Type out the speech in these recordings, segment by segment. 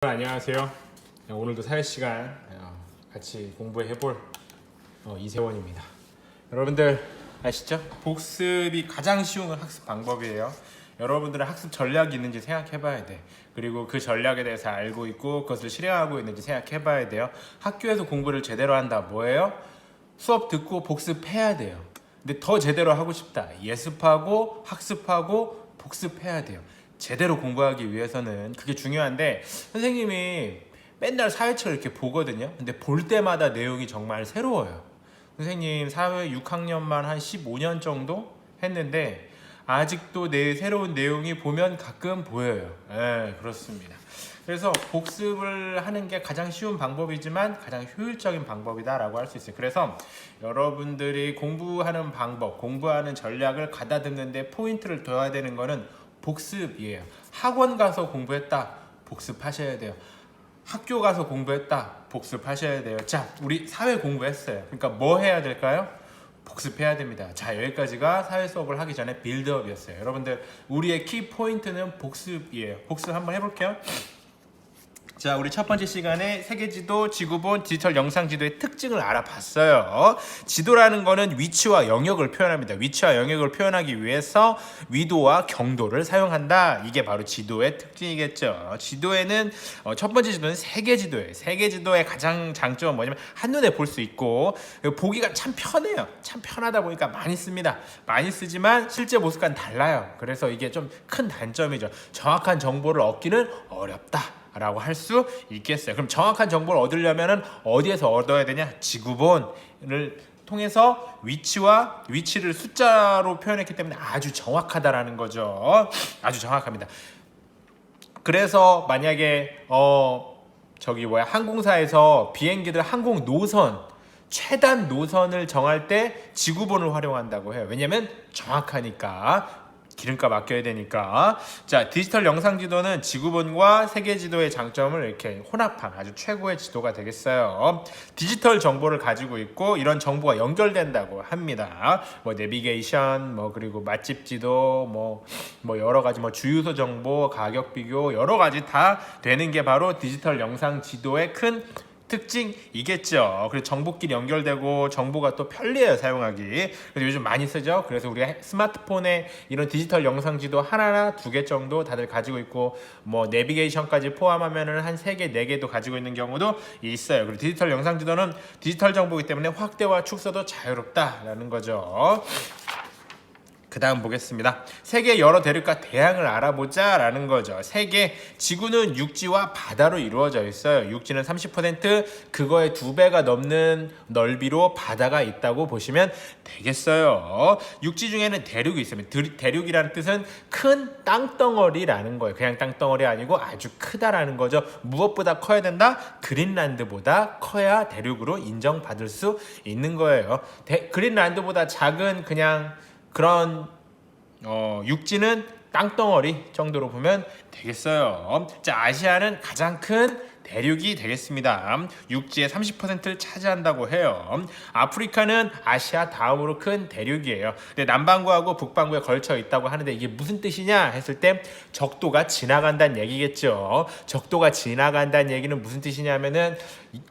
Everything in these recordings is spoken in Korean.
안녕하세요. 오늘도 사회 시간 같이 공부해볼 이세원입니다. 여러분들 아시죠? 복습이 가장 쉬운 학습 방법이에요. 여러분들은 학습 전략이 있는지 생각해봐야 돼. 그리고 그 전략에 대해서 알고 있고 그것을 실행하고 있는지 생각해봐야 돼요. 학교에서 공부를 제대로 한다. 뭐예요? 수업 듣고 복습해야 돼요. 근데 더 제대로 하고 싶다. 예습하고 학습하고 복습해야 돼요. 제대로 공부하기 위해서는 그게 중요한데, 선생님이 맨날 사회책을 이렇게 보거든요. 근데 볼 때마다 내용이 정말 새로워요. 선생님 사회 6학년만 한 15년 정도 했는데 아직도 새로운 내용이 보면 가끔 보여요. 네, 그렇습니다. 그래서 복습을 하는 게 가장 쉬운 방법이지만 가장 효율적인 방법이다라고 할 수 있어요. 그래서 여러분들이 공부하는 방법, 공부하는 전략을 가다듬는데 포인트를 둬야 되는 거는 복습이에요. 학원 가서 공부했다, 복습하셔야 돼요. 학교 가서 공부했다, 복습하셔야 돼요. 자, 우리 사회 공부했어요. 그러니까 뭐 해야 될까요? 복습해야 됩니다. 자, 여기까지가 사회 수업을 하기 전에 빌드업이었어요. 여러분들, 우리의 키 포인트는 복습이에요. 복습 한번 해볼게요. 자, 우리 첫 번째 시간에 세계지도, 지구본, 디지털 영상지도의 특징을 알아봤어요. 지도라는 거는 위치와 영역을 표현합니다. 위치와 영역을 표현하기 위해서 위도와 경도를 사용한다. 이게 바로 지도의 특징이겠죠. 지도에는 첫 번째 지도는 세계지도예요. 세계지도의 가장 장점은 뭐냐면 한눈에 볼 수 있고 보기가 참 편해요. 참 편하다 보니까 많이 씁니다. 많이 쓰지만 실제 모습과는 달라요. 그래서 이게 좀 큰 단점이죠. 정확한 정보를 얻기는 어렵다 라고 할 수 있겠어요. 그럼 정확한 정보를 얻으려면 어디에서 얻어야 되냐? 지구본을 통해서 위치를 숫자로 표현했기 때문에 아주 정확하다라는 거죠. 아주 정확합니다. 그래서 만약에 항공사에서 비행기들 항공 노선 최단 노선을 정할 때 지구본을 활용한다고 해요. 왜냐면 정확하니까. 기름값 아껴야 되니까. 자, 디지털 영상 지도는 지구본과 세계 지도의 장점을 이렇게 혼합한 아주 최고의 지도가 되겠어요. 디지털 정보를 가지고 있고 이런 정보가 연결된다고 합니다. 내비게이션, 그리고 맛집 지도, 여러 가지 주유소 정보, 가격 비교 여러 가지 다 되는 게 바로 디지털 영상 지도의 큰 특징이겠죠. 그리고 정보끼리 연결되고 정보가 또 편리해요, 사용하기. 그래서 요즘 많이 쓰죠. 그래서 우리 스마트폰에 이런 디지털 영상 지도 하나나 두 개 정도 다들 가지고 있고 내비게이션까지 포함하면은 한 3개, 4개도 가지고 있는 경우도 있어요. 그리고 디지털 영상 지도는 디지털 정보이기 때문에 확대와 축소도 자유롭다라는 거죠. 그 다음 보겠습니다. 세계 여러 대륙과 대양을 알아보자 라는 거죠. 지구는 육지와 바다로 이루어져 있어요. 육지는 30%, 그거의 2배가 넘는 넓이로 바다가 있다고 보시면 되겠어요. 육지 중에는 대륙이 있습니다. 대륙이라는 뜻은 큰 땅덩어리라는 거예요. 그냥 땅덩어리 아니고 아주 크다라는 거죠. 무엇보다 커야 된다? 그린란드보다 커야 대륙으로 인정받을 수 있는 거예요. 그린란드보다 작은 그냥 그런 육지는 땅덩어리 정도로 보면 되겠어요. 자, 아시아는 가장 큰 대륙이 되겠습니다. 육지의 30%를 차지한다고 해요. 아프리카는 아시아 다음으로 큰 대륙이에요. 근데 남반구하고 북반구에 걸쳐 있다고 하는데 이게 무슨 뜻이냐 했을 때 적도가 지나간다는 얘기겠죠. 적도가 지나간다는 얘기는 무슨 뜻이냐면은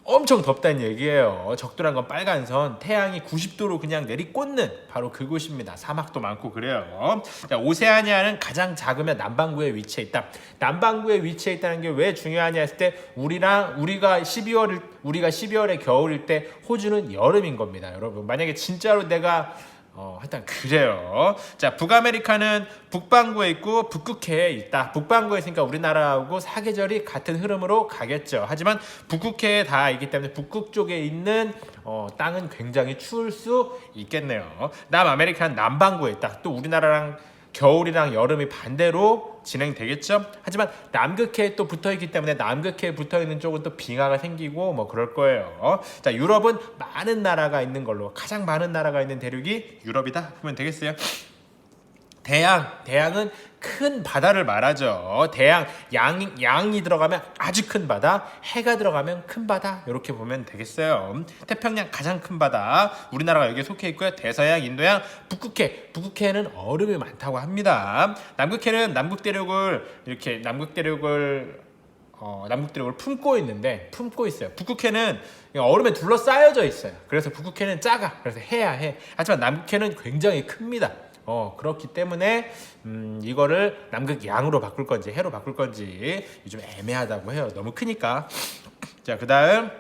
엄청 덥다는 얘기예요. 적도란 건 빨간 선, 태양이 90도로 그냥 내리꽂는 바로 그곳입니다. 사막도 많고 그래요. 자, 오세아니아는 가장 작으면 남반구에 위치해 있다. 남반구에 위치해 있다는 게 왜 중요하냐 했을 때 우리가 12월에 겨울일 때 호주는 여름인 겁니다. 여러분, 만약에 진짜로 내가 하여튼 그래요. 자, 북아메리카는 북반구에 있고 북극해에 있다. 북반구에 있으니까 우리나라하고 사계절이 같은 흐름으로 가겠죠. 하지만 북극해에 다 있기 때문에 북극 쪽에 있는 땅은 굉장히 추울 수 있겠네요. 남아메리카는 남반구에 있다. 또 우리나라랑 겨울이랑 여름이 반대로 진행되겠죠. 하지만 남극해에 또 붙어있기 때문에 남극해에 붙어있는 쪽은 또 빙하가 생기고 그럴 거예요. 자, 유럽은 많은 나라가 있는 걸로 가장 많은 나라가 있는 대륙이 유럽이다 보면 되겠어요. 대양은 큰 바다를 말하죠. 양이 들어가면 아주 큰 바다, 해가 들어가면 큰 바다, 이렇게 보면 되겠어요. 태평양 가장 큰 바다, 우리나라가 여기에 속해 있고요. 대서양, 인도양, 북극해에는 얼음이 많다고 합니다. 남극해는 남극대륙을 남극들이 그걸 품고 있어요. 북극해는 얼음에 둘러싸여져 있어요. 그래서 북극해는 작아. 그래서 해야 해. 하지만 남극해는 굉장히 큽니다. 그렇기 때문에 이거를 남극 양으로 바꿀 건지 해로 바꿀 건지 좀 애매하다고 해요. 너무 크니까. 자, 그다음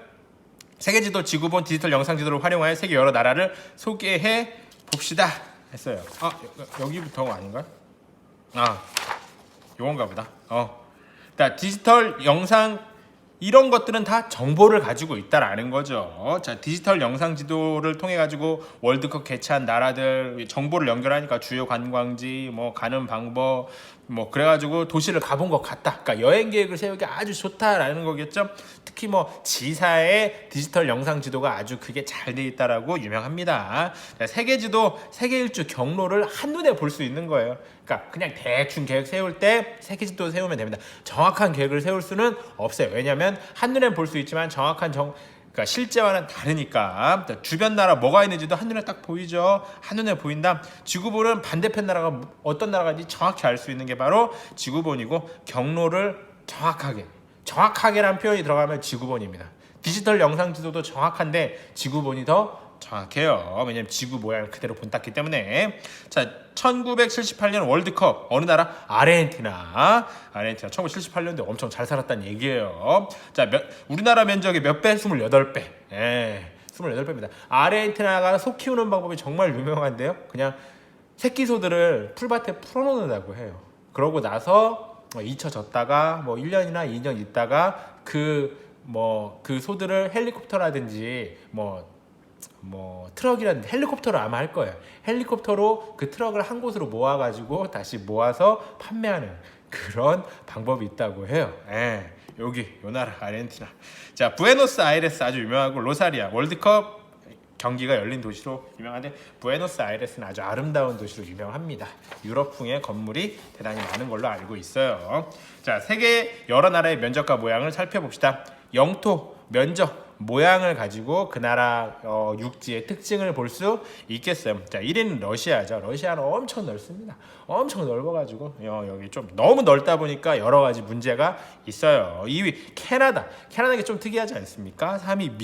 세계지도 지구본 디지털 영상지도를 활용하여 세계 여러 나라를 소개해 봅시다 했어요. 여기부터 아닌가? 요건가 보다. 디지털 영상 이런 것들은 다 정보를 가지고 있다라는 거죠. 자, 디지털 영상 지도를 통해 가지고 월드컵 개최한 나라들 정보를 연결하니까 주요 관광지, 뭐 가는 방법, 뭐 그래가지고 도시를 가본 것 같다. 그러니까 여행 계획을 세우기 아주 좋다라는 거겠죠. 특히 뭐 지사의 디지털 영상 지도가 아주 그게 잘 돼 있다라고 유명합니다. 자, 세계 지도, 세계 일주 경로를 한눈에 볼 수 있는 거예요. 그러니까 그냥 대충 계획 세울 때 세계 지도 세우면 됩니다. 정확한 계획을 세울 수는 없어요. 왜냐하면 한눈에 볼 수 있지만 정확한 그러니까 실제와는 다르니까. 주변 나라 뭐가 있는지도 한눈에 딱 보이죠. 한눈에 보인다. 지구본은 반대편 나라가 어떤 나라가 있는지 정확히 알 수 있는 게 바로 지구본이고, 경로를 정확하게라는 표현이 들어가면 지구본입니다. 디지털 영상 지도도 정확한데 지구본이 더 정확해요. 왜냐면 지구 모양을 그대로 본땄기 때문에. 자, 1978년 월드컵 어느 나라? 아르헨티나 1978년도에 엄청 잘 살았다는 얘기예요. 자, 우리나라 면적의 몇 배? 28배. 28배입니다. 아르헨티나가 소 키우는 방법이 정말 유명한데요. 그냥 새끼 소들을 풀밭에 풀어놓는다고 해요. 그러고 나서 잊혀졌다가 1년이나 2년 있다가 그 소들을 헬리콥터라든지 트럭이라든지 헬리콥터로 아마 할 거예요. 헬리콥터로 그 트럭을 한 곳으로 모아가지고 다시 모아서 판매하는 그런 방법이 있다고 해요. 요 나라 아르헨티나. 자, 부에노스아이레스 아주 유명하고, 로사리아 월드컵 경기가 열린 도시로 유명한데, 부에노스아이레스는 아주 아름다운 도시로 유명합니다. 유럽풍의 건물이 대단히 많은 걸로 알고 있어요. 자, 세계 여러 나라의 면적과 모양을 살펴봅시다. 영토, 면적, 모양을 가지고 그 나라 육지의 특징을 볼 수 있겠어요. 자, 1위는 러시아죠. 러시아는 엄청 넓습니다. 엄청 넓어가지고 여기 좀 너무 넓다 보니까 여러 가지 문제가 있어요. 2위 캐나다. 캐나다가 좀 특이하지 않습니까? 3위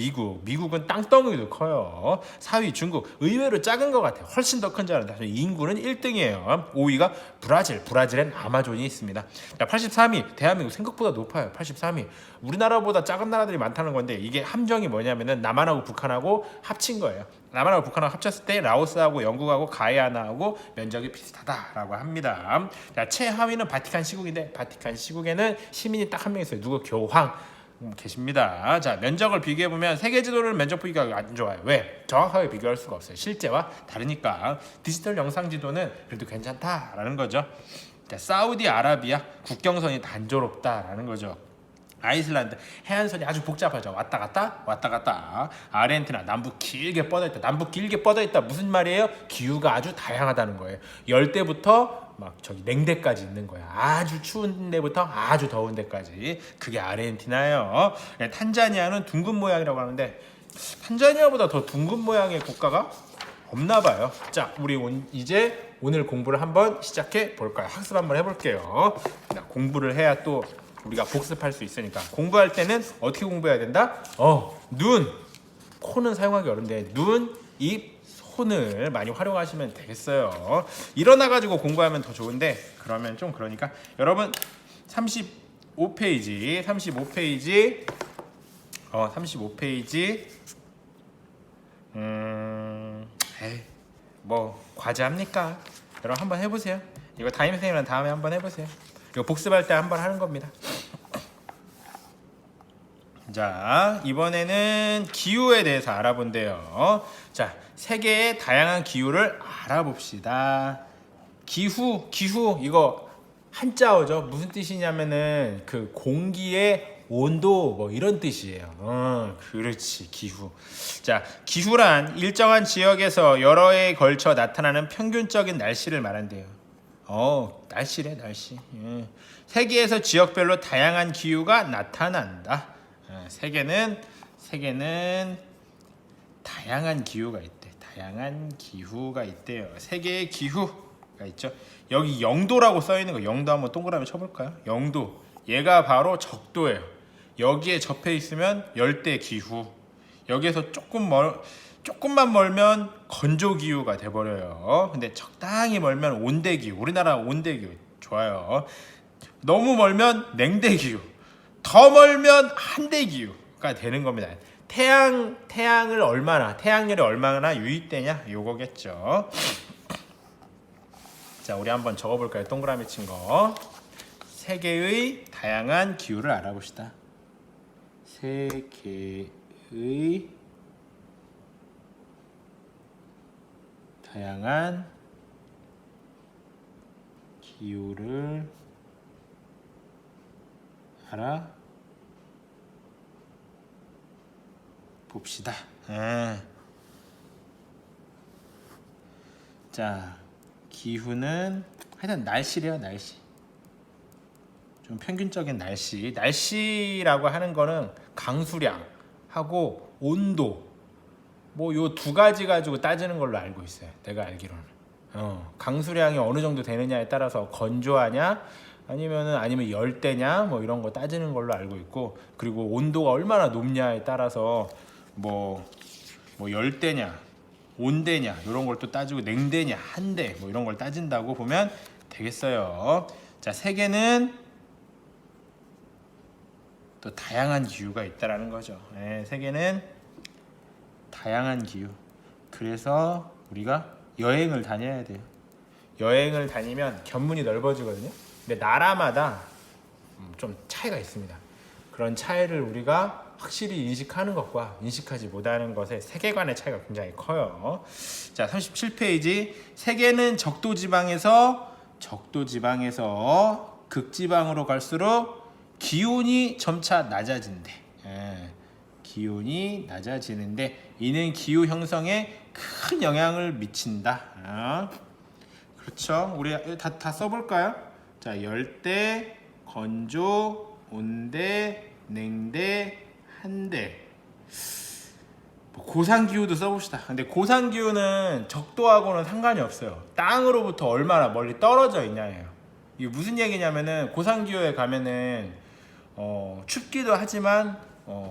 미국은 땅덩이도 커요. 4위 중국. 의외로 작은 것 같아요. 훨씬 더 큰 줄 알았는데 인구는 1등이에요. 5위가 브라질엔 아마존이 있습니다. 자, 83위 대한민국 생각보다 높아요. 83위. 우리나라보다 작은 나라들이 많다는 건데, 이게 함정이 뭐냐면은 남한하고 북한하고 합친 거예요. 남한하고 북한하고 합쳤을 때 라오스하고 영국하고 가야나하고 면적이 비슷하다라고 합니다. 자, 최하위는 바티칸 시국인데, 바티칸 시국에는 시민이 딱 한 명 있어요. 누구? 교황 계십니다. 자, 면적을 비교해 보면 세계 지도를 면적 비교가 안 좋아요. 왜? 정확하게 비교할 수가 없어요. 실제와 다르니까. 디지털 영상 지도는 그래도 괜찮다라는 거죠. 자, 사우디아라비아 국경선이 단조롭다라는 거죠. 아이슬란드 해안선이 아주 복잡하죠. 왔다 갔다. 아르헨티나 남북 길게 뻗어 있다. 무슨 말이에요? 기후가 아주 다양하다는 거예요. 열대부터 냉대까지 있는 거야. 아주 추운 데부터 아주 더운 데까지. 그게 아르헨티나예요. 탄자니아는 둥근 모양이라고 하는데, 탄자니아보다 더 둥근 모양의 국가가 없나 봐요. 자, 우리 이제 오늘 공부를 한번 시작해 볼까요? 학습 한번 해볼게요. 공부를 해야 또 우리가 복습할 수 있으니까. 공부할 때는 어떻게 공부해야 된다? 눈, 코는 사용하기 어려운데 눈, 입, 손을 많이 활용하시면 되겠어요. 일어나가지고 공부하면 더 좋은데, 그러면 좀 그러니까 여러분 35페이지 과제합니까? 여러분 한번 해보세요. 이거 담임선생님이랑 다음에 한번 해보세요. 이거 복습할 때 한번 하는 겁니다. 자, 이번에는 기후에 대해서 알아본대요. 자, 세계의 다양한 기후를 알아봅시다. 기후 이거 한자어죠. 무슨 뜻이냐면은 그 공기의 온도 이런 뜻이에요. 그렇지, 기후. 자, 기후란 일정한 지역에서 여러 해에 걸쳐 나타나는 평균적인 날씨를 말한대요. 날씨래, 날씨. 세계에서 지역별로 다양한 기후가 나타난다. 세계는 다양한 기후가 있대. 다양한 기후가 있대요. 세계의 기후가 있죠. 여기 영도라고 써 있는 거, 영도 한번 동그라미 쳐볼까요? 영도. 얘가 바로 적도예요. 여기에 접해 있으면 열대 기후. 여기에서 조금만 멀면 건조 기후가 돼 버려요. 근데 적당히 멀면 온대 기후. 우리나라 온대 기후 좋아요. 너무 멀면 냉대 기후. 더 멀면 한대 기후가 되는 겁니다. 태양열이 얼마나 유입되냐 요거겠죠. 자, 우리 한번 적어볼까요? 동그라미 친 거. 세계의 다양한 기후를 알아봅시다. 세계의 다양한 기후를 알아봅시다. 자, 기후는 하여튼 날씨래요. 날씨. 좀 평균적인 날씨라고 하는 거는 강수량하고 온도 뭐 요 두 가지 가지고 따지는 걸로 알고 있어요. 내가 알기로는. 강수량이 어느 정도 되느냐에 따라서 건조하냐 아니면 열대냐 뭐 이런 거 따지는 걸로 알고 있고, 그리고 온도가 얼마나 높냐에 따라서 뭐 열대냐 온대냐 이런 걸 또 따지고, 냉대냐 한대 뭐 이런 걸 따진다고 보면 되겠어요. 자, 세계는 또 다양한 기후가 있다라는 거죠. 세계는 다양한 기후. 그래서 우리가 여행을 다녀야 돼요. 여행을 다니면 견문이 넓어지거든요. 근데 나라마다 좀 차이가 있습니다. 그런 차이를 우리가 확실히 인식하는 것과 인식하지 못하는 것의 세계관의 차이가 굉장히 커요. 자, 37페이지. 세계는 적도지방에서 극지방으로 갈수록 기온이 점차 낮아진대. 기온이 낮아지는데 이는 기후 형성에 큰 영향을 미친다. 그렇죠. 우리 다 써볼까요? 자, 열대, 건조, 온대, 냉대, 한대. 고산기후도 써봅시다. 근데 고산기후는 적도하고는 상관이 없어요. 땅으로부터 얼마나 멀리 떨어져 있냐예요. 이게 무슨 얘기냐면은, 고산기후에 가면은 춥기도 하지만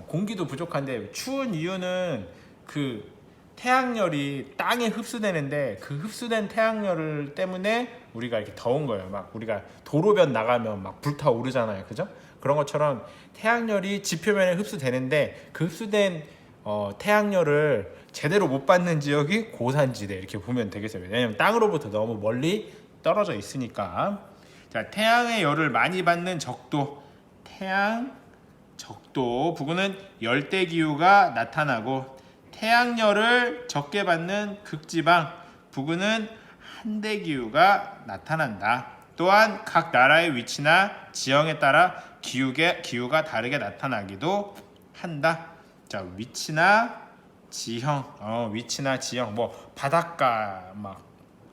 공기도 부족한데, 추운 이유는 그 태양열이 땅에 흡수되는데, 그 흡수된 태양열 때문에 우리가 이렇게 더운 거예요. 막 우리가 도로변 나가면 막 불타오르잖아요. 그죠? 그런 것처럼 태양열이 지표면에 흡수되는데, 그 흡수된 태양열을 제대로 못 받는 지역이 고산지대, 이렇게 보면 되겠어요. 왜냐하면 땅으로부터 너무 멀리 떨어져 있으니까. 자, 태양의 열을 많이 받는 적도, 적도 부근은 열대기후가 나타나고, 태양열을 적게 받는 극지방 부근은 한대기후가 나타난다. 또한 각 나라의 위치나 지형에 따라 기후가 다르게 나타나기도 한다. 자, 위치나 지형, 뭐 바닷가 막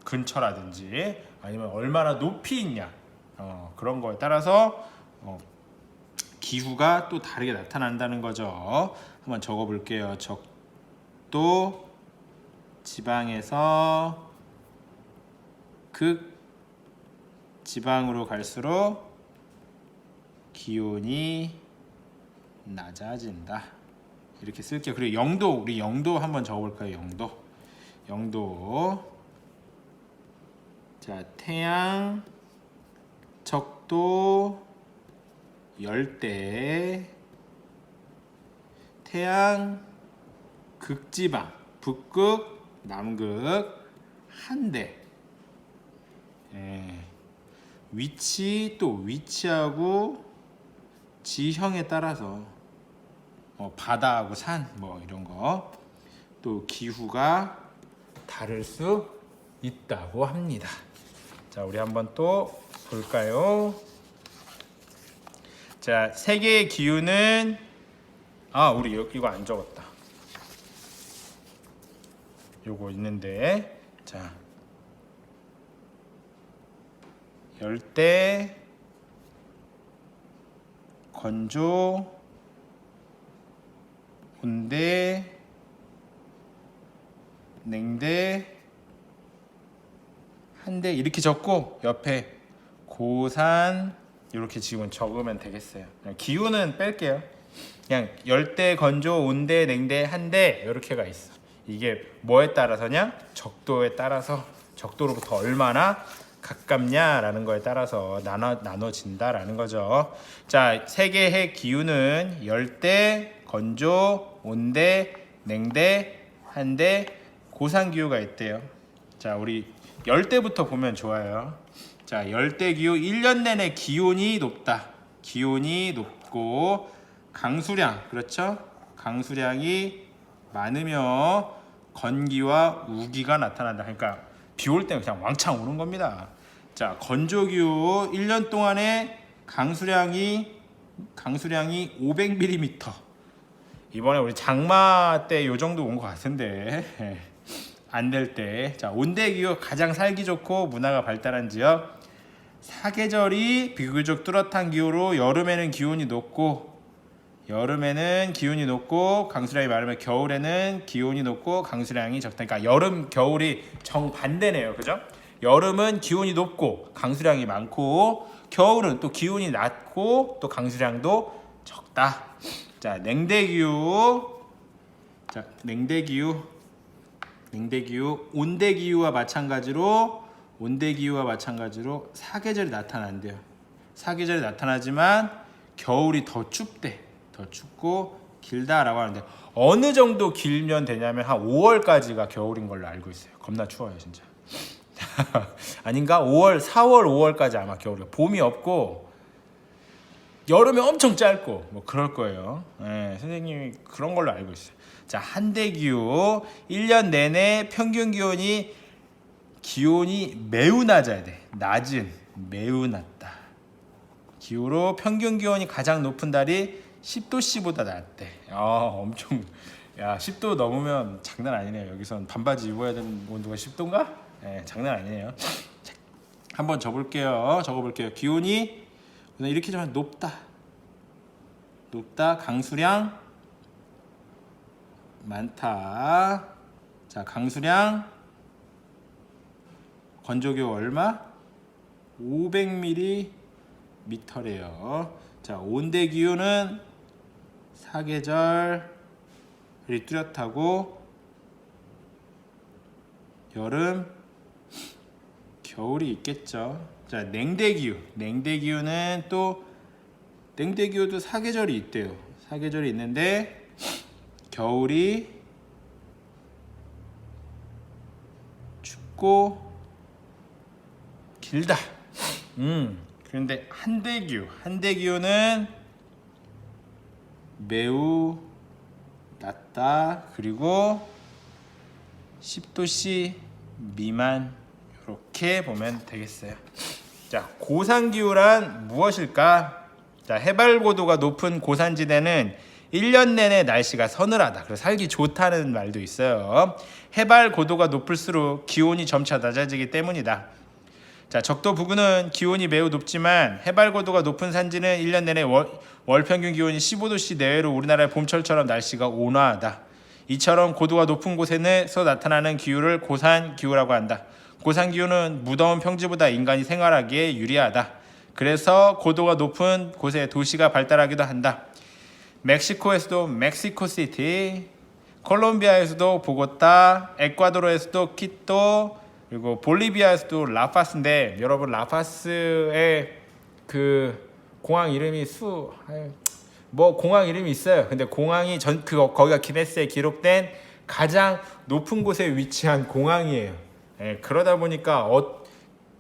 근처라든지 아니면 얼마나 높이 있냐, 그런 거에 따라서 기후가 또 다르게 나타난다는 거죠. 한번 적어볼게요. 적도 지방에서 극지방으로 갈수록 기온이 낮아진다. 이렇게 쓸게요. 그리고 영도, 우리 영도 한번 적어볼까요? 영도. 자, 태양, 적도, 열대, 태양, 극지방, 북극, 남극, 한대. 위치하고 지형에 따라서 바다하고 산 뭐 이런 거 또 기후가 다를 수 있다고 합니다. 자, 우리 한번 또 볼까요? 자, 세계의 기후는 우리 이거 안 적었다. 요거 있는데, 자, 열대, 건조, 온대, 냉대, 한대 이렇게 적고 옆에 고산 이렇게 지금 적으면 되겠어요. 기후는 뺄게요. 그냥 열대, 건조, 온대, 냉대, 한대 이렇게가 있어. 이게 뭐에 따라서냐? 적도에 따라서, 적도로부터 얼마나 가깝냐라는 거에 따라서 나눠진다라는 거죠. 자, 세계의 기후는 열대, 건조, 온대, 냉대, 한대, 고산기후가 있대요. 자, 우리 열대부터 보면 좋아요. 자, 열대기후 1년 내내 기온이 높다. 기온이 높고 강수량, 그렇죠? 강수량이 많으며 건기와 우기가 나타난다. 그러니까 비 올 때는 그냥 왕창 오는 겁니다. 자, 건조기후 1년 동안의 강수량이 500mm. 이번에 우리 장마 때 요 정도 온 것 같은데 안 될 때. 자, 온대기후 가장 살기 좋고 문화가 발달한 지역. 사계절이 비교적 뚜렷한 기후로 여름에는 기온이 높고 강수량이 많으면 겨울에는 기온이 높고 강수량이 적다. 그러니까 여름 겨울이 정반대네요. 그죠? 여름은 기온이 높고 강수량이 많고 겨울은 또 기온이 낮고 또 강수량도 적다. 자, 냉대기후. 자, 냉대기후 온대기후와 마찬가지로 사계절이 나타난대요. 사계절이 나타나지만 겨울이 더 춥대. 더 춥고 길다라고 하는데 어느 정도 길면 되냐면 한 5월까지가 겨울인 걸로 알고 있어요. 겁나 추워요, 진짜. 아닌가? 4월, 5월까지 아마 겨울이에요. 봄이 없고 여름이 엄청 짧고 뭐 그럴 거예요. 네, 선생님이 그런 걸로 알고 있어요. 자, 한대기후 1년 내내 평균 기온이 매우 낮아야 돼. 매우 낮다. 기후로 평균 기온이 가장 높은 달이 10도씨보다 낮대. 엄청. 야, 10도 넘으면 장난 아니네요. 여기선 반바지 입어야 되는 온도가 10도인가? 네, 장난 아니네요. 한번 적어볼게요. 기온이 이렇게 좀 높다. 강수량 많다. 자, 강수량 건조기후 얼마? 500mm래요. 자, 온대기후는 사계절이 뚜렷하고 여름, 겨울이 있겠죠. 자, 냉대기후도 사계절이 있대요. 사계절이 있는데 겨울이 춥고 길다. 그런데 한대기후는 매우 낮다. 그리고 10도씨 미만. 이렇게 보면 되겠어요. 자, 고산기후란 무엇일까? 자, 해발고도가 높은 고산지대는 1년 내내 날씨가 서늘하다. 그래서 살기 좋다는 말도 있어요. 해발고도가 높을수록 기온이 점차 낮아지기 때문이다. 자, 적도 부근은 기온이 매우 높지만 해발고도가 높은 산지는 1년 내내 월평균 기온이 15도씨 내외로 우리나라의 봄철처럼 날씨가 온화하다. 이처럼 고도가 높은 곳에서 나타나는 기후를 고산기후라고 한다. 고산기후는 무더운 평지보다 인간이 생활하기에 유리하다. 그래서 고도가 높은 곳에 도시가 발달하기도 한다. 멕시코에서도 멕시코시티, 콜롬비아에서도 보고타, 에콰도르에서도 키토, 그리고 볼리비아에서도 라파스인데, 여러분 라파스의 그 공항 이름이 공항 이름이 있어요. 근데 공항이 거기가 기네스에 기록된 가장 높은 곳에 위치한 공항이에요. 그러다 보니까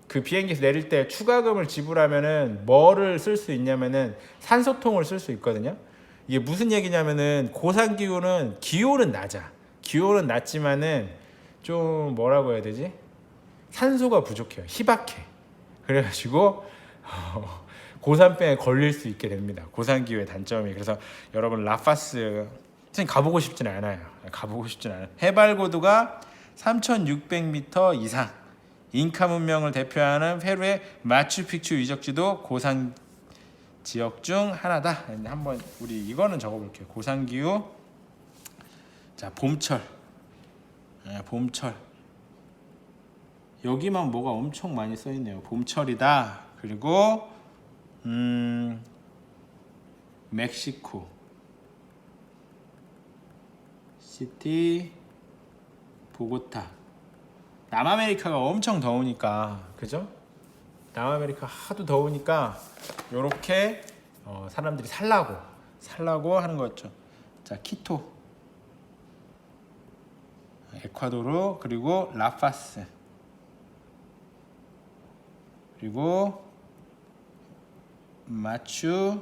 그 비행기에서 내릴 때 추가금을 지불하면은 뭐를 쓸 수 있냐면은 산소통을 쓸 수 있거든요. 이게 무슨 얘기냐면은 고산기후는 기온은 낮지만은 좀 뭐라고 해야 되지? 산소가 부족해요. 희박해. 그래가지고 고산병에 걸릴 수 있게 됩니다. 고산기후의 단점이. 그래서 여러분 라파스 선생님 가보고 싶진 않아요. 해발고도가 3,600m 이상. 잉카 문명을 대표하는 페루의 마추픽추 유적지도 고산 지역 중 하나다. 한번 우리 이거는 적어볼게요. 고산기후. 자, 봄철. 여기만 뭐가 엄청 많이 써있네요. 봄철이다. 그리고 멕시코. 시티, 보고타. 남아메리카가 엄청 더우니까, 그죠? 남아메리카 하도 더우니까 요렇게 사람들이 살라고 하는 거죠. 자, 키토, 에콰도르, 그리고 라파스, 그리고 마추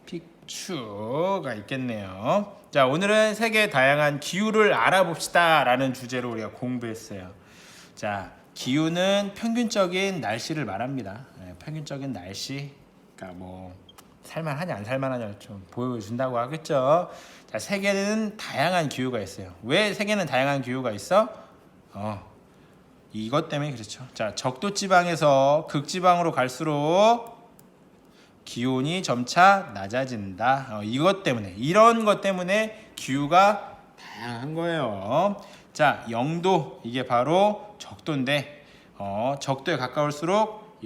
픽추가 있겠네요. 자, 오늘은 세계의 다양한 기후를 알아봅시다 라는 주제로 우리가 공부했어요. 자, 기후는 평균적인 날씨를 말합니다. 평균적인 날씨, 그러니까 뭐 살만하냐 안 살만하냐 좀 보여준다고 하겠죠. 자, 세계는 다양한 기후가 있어요. 왜 세계는 다양한 기후가 있어? 이것 때문에 그렇죠. 자, 적도 지방에서 극지방으로 갈수록 기온이 점차 낮아진다. 이것 때문에, 이런 것 때문에 기후가 다양한 거예요. 자, 영도, 이게 바로 적도인데 적도에 가까울수록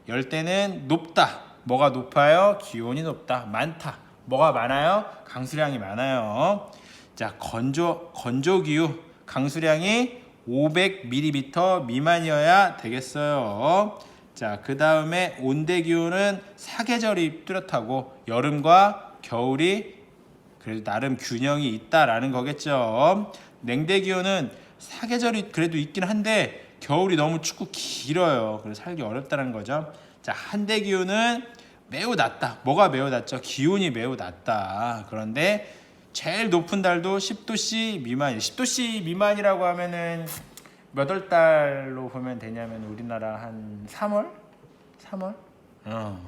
열대는 높다. 뭐가 높아요? 기온이 높다. 많다. 뭐가 많아요? 강수량이 많아요. 자, 건조 기후, 강수량이 500ml 미만이어야 되겠어요. 자, 그 다음에 온대 기후는 사계절이 뚜렷하고 여름과 겨울이 그래도 나름 균형이 있다라는 거겠죠. 냉대 기후는 사계절이 그래도 있긴 한데 겨울이 너무 춥고 길어요. 그래서 살기 어렵다는 거죠. 자, 한대 기후는 매우 낮다. 뭐가 매우 낮죠? 기온이 매우 낮다. 그런데 제일 높은 달도 10도씨 미만. 10도씨 미만이라고 하면은 몇 월 달로 보면 되냐면 우리나라 한 3월?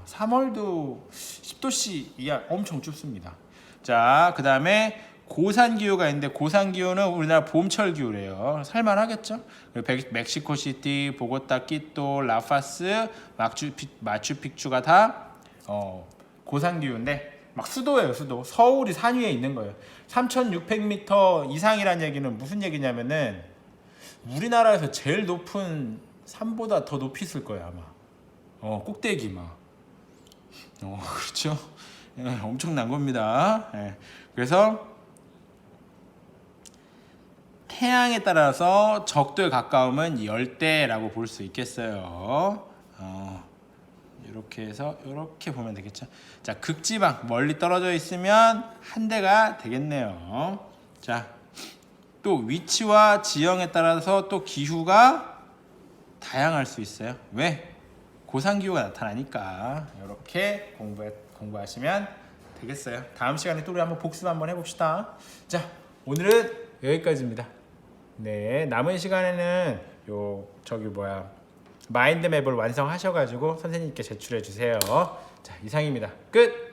3월도 10도씨 이하 엄청 춥습니다. 자, 그 다음에 고산기후가 있는데 고산기후는 우리나라 봄철 기후래요. 살만하겠죠? 멕시코시티, 보고타, 끼또, 라파스, 마추픽추가 다 고산기후인데 막 수도예요. 수도. 서울이 산 위에 있는 거예요. 3600m 이상이라는 얘기는 무슨 얘기냐면은 우리나라에서 제일 높은 산보다 더 높이 있을 거예요 아마. 꼭대기 막. 그렇죠. 엄청난 겁니다. 그래서 태양에 따라서 적도에 가까우면 열대라고 볼 수 있겠어요. 이렇게 해서 이렇게 보면 되겠죠. 자, 극지방 멀리 떨어져 있으면 한대가 되겠네요. 자, 또 위치와 지형에 따라서 또 기후가 다양할 수 있어요. 왜? 고산기후가 나타나니까. 이렇게 공부하시면 되겠어요. 다음 시간에 또 우리 한번 복습 한번 해봅시다. 자, 오늘은 여기까지입니다. 네, 남은 시간에는 마인드맵을 완성하셔가지고 선생님께 제출해 주세요. 자, 이상입니다. 끝!